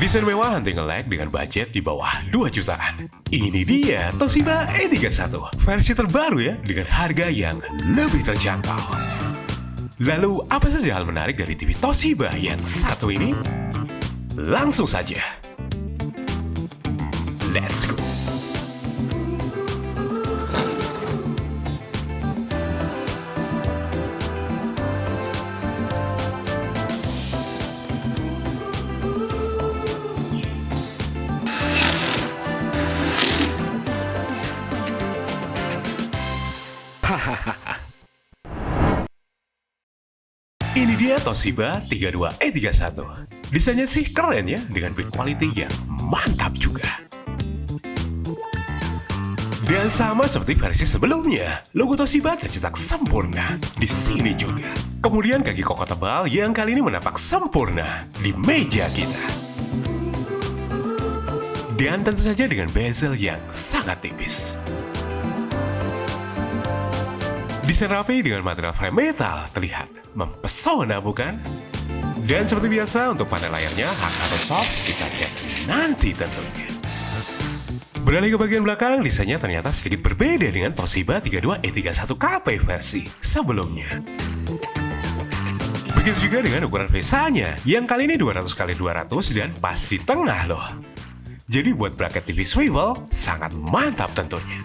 Desain mewah hunting lag dengan budget di bawah 2 jutaan. Ini dia Toshiba E31, versi terbaru ya, dengan harga yang lebih terjangkau. Lalu, apa saja hal menarik dari TV Toshiba yang satu ini? Langsung saja. Let's go! Ini dia Toshiba 32E31. Desainnya sih keren ya, dengan build quality yang mantap juga. Dan sama seperti versi sebelumnya, logo Toshiba tercetak sempurna di sini juga. Kemudian kaki kokoh tebal yang kali ini menapak sempurna di meja kita. Dan tentu saja dengan bezel yang sangat tipis. Desain rapi dengan material frame metal terlihat mempesona, bukan? Dan seperti biasa untuk panel layarnya hard atau soft kita cek nanti tentunya. Beralih ke bagian belakang, desainnya ternyata sedikit berbeda dengan Toshiba 32E31KP versi sebelumnya. Begitu juga dengan ukuran VESA-nya yang kali ini 200x200 dan pas di tengah loh. Jadi buat bracket TV swivel sangat mantap tentunya.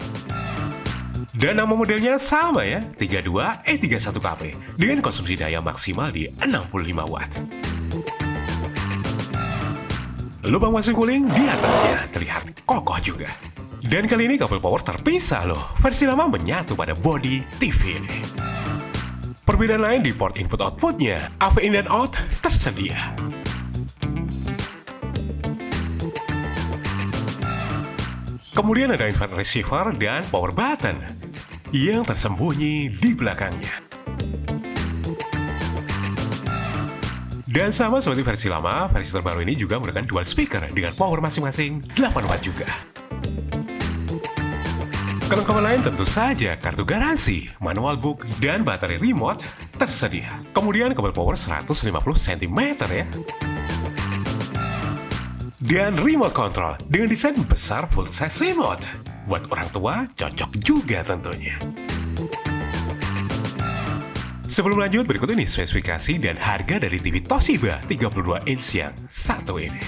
Dan nama modelnya sama ya, 32E31KP dengan konsumsi daya maksimal di 65 watt. Lubang mesin cooling di atasnya terlihat kokoh juga. Dan kali ini kabel power terpisah loh, versi lama menyatu pada bodi TV ini. Perbedaan lain di port input-outputnya, AV in dan out tersedia. Kemudian ada infrared receiver dan power button yang tersembunyi di belakangnya. Dan sama seperti versi lama, versi terbaru ini juga menggunakan dual speaker dengan power masing-masing 8 watt juga. Kelengkapan lain tentu saja kartu garansi, manual book, dan baterai remote tersedia. Kemudian kabel power 150 cm ya. Dan remote control dengan desain besar full size remote. Buat orang tua cocok juga tentunya. Sebelum lanjut, berikut ini spesifikasi dan harga dari TV Toshiba 32 inch yang satu ini.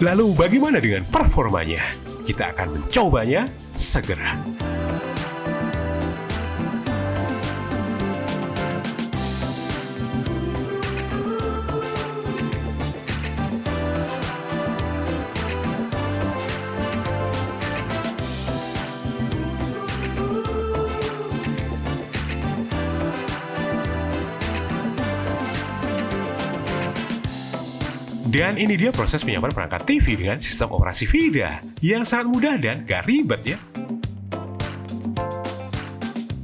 Lalu bagaimana dengan performanya? Kita akan mencobanya segera. Dan ini dia proses penyiapan perangkat TV dengan sistem operasi VIDA yang sangat mudah dan gak ribet ya.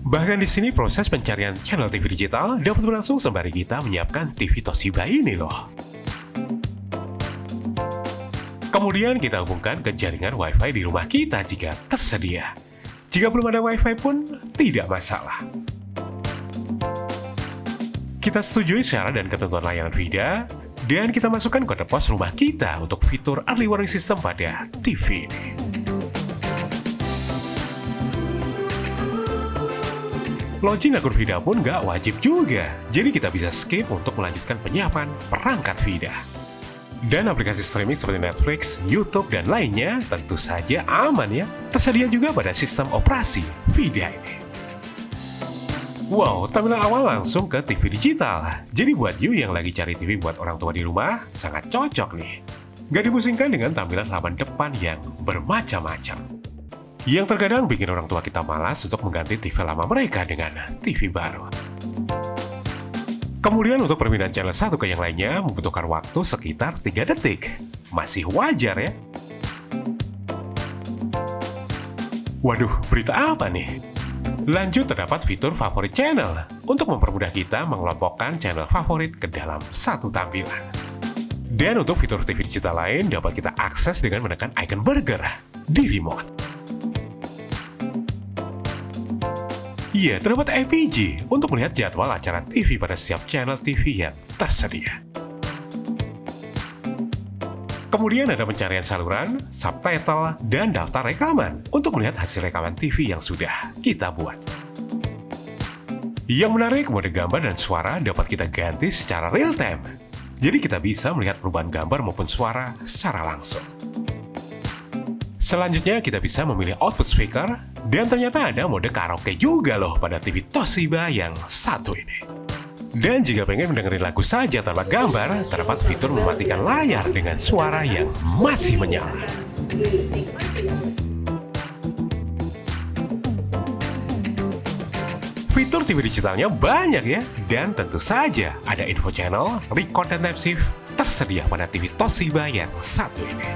Bahkan di sini proses pencarian channel TV digital dapat berlangsung sembari kita menyiapkan TV Toshiba ini loh. Kemudian kita hubungkan ke jaringan Wi-Fi di rumah kita jika tersedia. Jika belum ada Wi-Fi pun tidak masalah. Kita setujui syarat dan ketentuan layanan VIDA, dan kita masukkan kode pos rumah kita untuk fitur early warning system pada TV ini. Login akun VIDA pun nggak wajib juga, jadi kita bisa skip untuk melanjutkan penyiapan perangkat VIDA. Dan aplikasi streaming seperti Netflix, YouTube, dan lainnya tentu saja aman ya, tersedia juga pada sistem operasi VIDA ini. Wow, tampilan awal langsung ke TV digital. Jadi buat you yang lagi cari TV buat orang tua di rumah, sangat cocok nih. Gak dipusingkan dengan tampilan halaman depan yang bermacam-macam. Yang terkadang bikin orang tua kita malas untuk mengganti TV lama mereka dengan TV baru. Kemudian untuk perpindahan channel satu ke yang lainnya membutuhkan waktu sekitar 3 detik. Masih wajar ya? Waduh, berita apa nih? Lanjut, terdapat fitur favorit channel untuk mempermudah kita mengelompokkan channel favorit ke dalam satu tampilan. Dan untuk fitur TV digital lain dapat kita akses dengan menekan icon burger di remote. Iya, terdapat APG untuk melihat jadwal acara TV pada setiap channel TV yang tersedia. Kemudian ada pencarian saluran, subtitle, dan daftar rekaman untuk melihat hasil rekaman TV yang sudah kita buat. Yang menarik, mode gambar dan suara dapat kita ganti secara real time. Jadi kita bisa melihat perubahan gambar maupun suara secara langsung. Selanjutnya kita bisa memilih output speaker, dan ternyata ada mode karaoke juga loh pada TV Toshiba yang satu ini. Dan jika pengen mendengarin lagu saja tanpa gambar, terdapat fitur mematikan layar dengan suara yang masih menyala. Fitur TV digitalnya banyak ya, dan tentu saja ada info channel, record dan time shift tersedia pada TV Toshiba yang satu ini.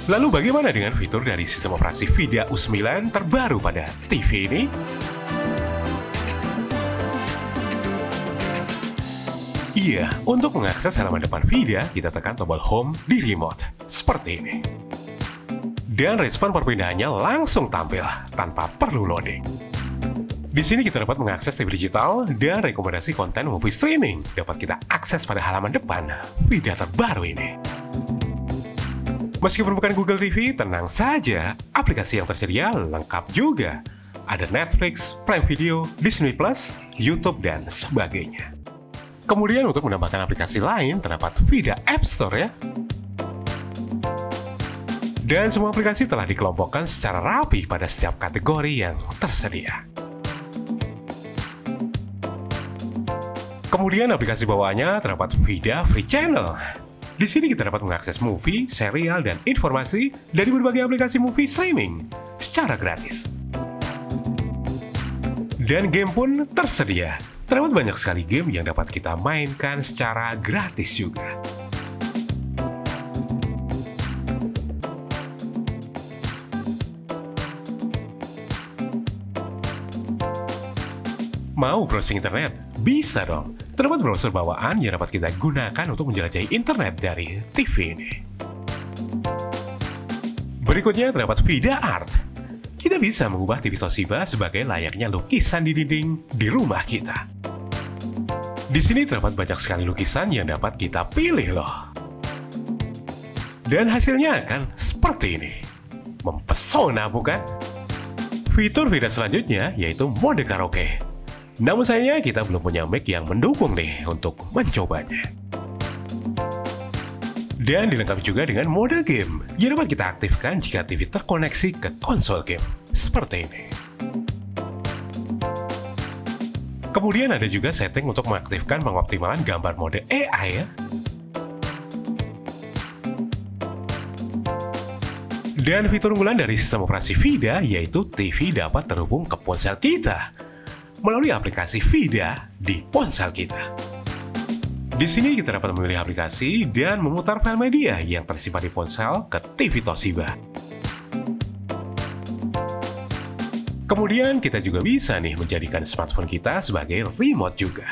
Lalu bagaimana dengan fitur dari sistem operasi VIDA U9 terbaru pada TV ini? Iya, untuk mengakses halaman depan VIDA, kita tekan tombol Home di remote, seperti ini. Dan respon perpindahannya langsung tampil, tanpa perlu loading. Di sini kita dapat mengakses TV digital dan rekomendasi konten movie streaming dapat kita akses pada halaman depan VIDA terbaru ini. Meskipun bukan Google TV, tenang saja, aplikasi yang tersedia lengkap juga. Ada Netflix, Prime Video, Disney+, YouTube, dan sebagainya. Kemudian untuk menambahkan aplikasi lain, terdapat VIDA App Store ya. Dan semua aplikasi telah dikelompokkan secara rapi pada setiap kategori yang tersedia. Kemudian aplikasi bawaannya terdapat VIDA Free Channel. Di sini kita dapat mengakses movie, serial, dan informasi dari berbagai aplikasi movie streaming secara gratis. Dan game pun tersedia. Terdapat banyak sekali game yang dapat kita mainkan secara gratis juga. Mau browsing internet? Bisa dong. Terdapat browser bawaan yang dapat kita gunakan untuk menjelajahi internet dari TV ini. Berikutnya terdapat VIDA Art. Kita bisa mengubah TV Toshiba sebagai layaknya lukisan di dinding di rumah kita. Di sini terdapat banyak sekali lukisan yang dapat kita pilih loh. Dan hasilnya akan seperti ini. Mempesona bukan? Fitur VIDA selanjutnya yaitu mode karaoke. Namun sayangnya kita belum punya mic yang mendukung nih untuk mencobanya. Dan dilengkapi juga dengan mode game yang dapat kita aktifkan jika TV terkoneksi ke konsol game. Seperti ini. Kemudian ada juga setting untuk mengaktifkan pengoptimalan gambar mode AI ya. Dan fitur unggulan dari sistem operasi VIDA yaitu TV dapat terhubung ke ponsel kita melalui aplikasi VIDA di ponsel kita. Di sini kita dapat memilih aplikasi dan memutar file media yang tersimpan di ponsel ke TV Toshiba. Kemudian kita juga bisa nih menjadikan smartphone kita sebagai remote juga.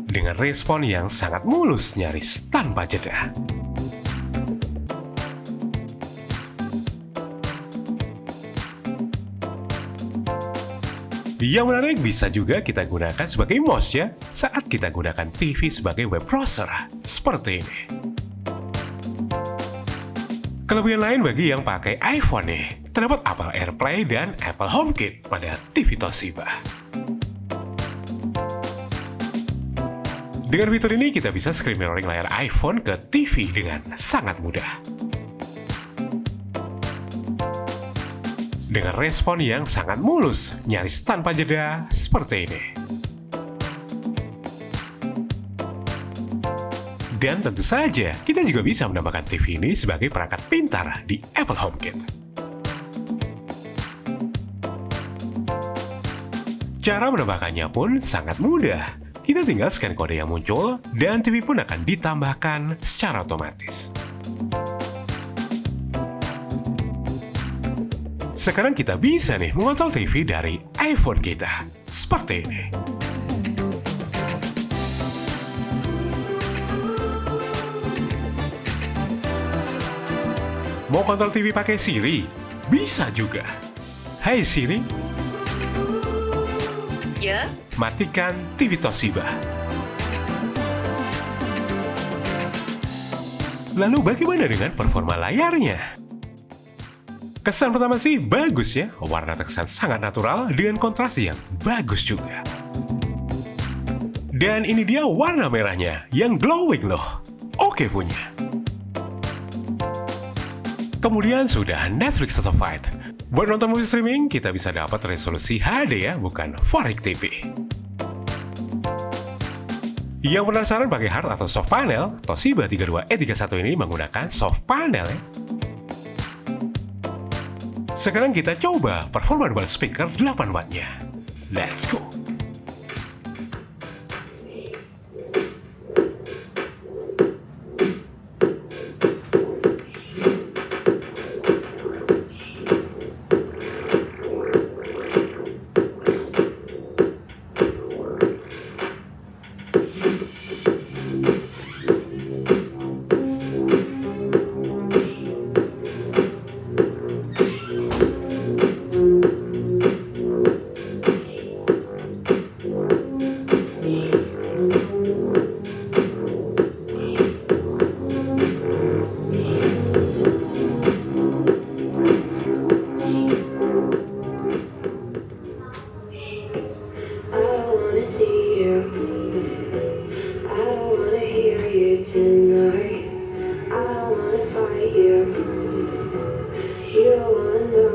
Dengan respon yang sangat mulus nyaris tanpa jeda. Yang menarik bisa juga kita gunakan sebagai mouse ya saat kita gunakan TV sebagai web browser seperti ini. Kelebihan lain bagi yang pakai iPhone nih, terdapat Apple AirPlay dan Apple HomeKit pada TV Toshiba. Dengan fitur ini kita bisa screen mirroring layar iPhone ke TV dengan sangat mudah. Dengan respon yang sangat mulus, nyaris tanpa jeda seperti ini. Dan tentu saja, kita juga bisa menambahkan TV ini sebagai perangkat pintar di Apple HomeKit. Cara menambahkannya pun sangat mudah. Kita tinggal scan kode yang muncul, dan TV pun akan ditambahkan secara otomatis. Sekarang kita bisa nih mengontrol TV dari iPhone kita. Seperti ini. Mau kontrol TV pakai Siri? Bisa juga. Hai Siri, Ya, matikan TV Toshiba. Lalu bagaimana dengan performa layarnya? Kesan pertama sih bagus ya, warna terkesan sangat natural dengan kontras yang bagus juga. Dan ini dia warna merahnya yang glowing loh. Oke punya. Kemudian sudah Netflix certified. Buat nonton movie streaming, kita bisa dapat resolusi HD ya, bukan 4K TV. Yang penasaran pakai hard atau soft panel, Toshiba 32E31 ini menggunakan soft panel ya. Sekarang kita coba performa dual speaker 8 wattnya. Let's go!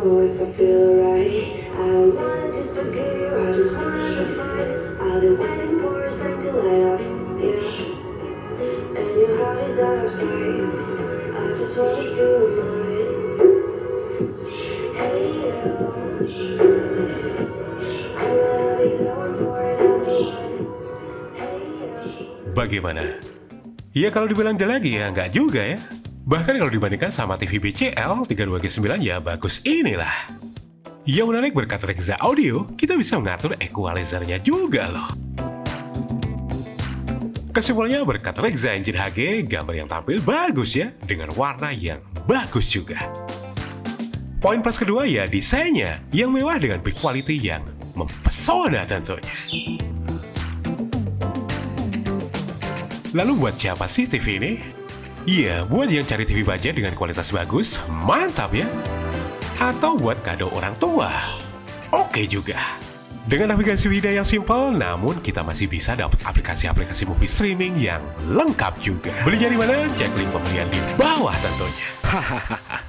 If I feel right, I wanna just forgive you. I just wanna be fine. I'll be waiting for a sign to light up, yeah. And your heart is out of sight. I just wanna feel mine. Hey you, I'm gonna be the one for another one. Hey you. Bagaimana? Ya kalau dibilang jelek ya nggak juga ya. Bahkan kalau dibandingkan sama TV BCL 32G9 ya bagus inilah. Yang menarik berkat Rexza Audio, kita bisa mengatur equalizernya juga loh. Kesimpulannya berkat Rexza Engine HG, gambar yang tampil bagus ya, dengan warna yang bagus juga. Poin plus kedua ya desainnya, yang mewah dengan build quality yang mempesona tentunya. Lalu buat siapa sih TV ini? Iya, buat yang cari TV budget dengan kualitas bagus, mantap ya. Atau buat kado orang tua, oke juga. Dengan navigasi video yang simple, namun kita masih bisa dapat aplikasi-aplikasi movie streaming yang lengkap juga. Belinya di mana? Cek link pembelian di bawah tentunya. Hahaha.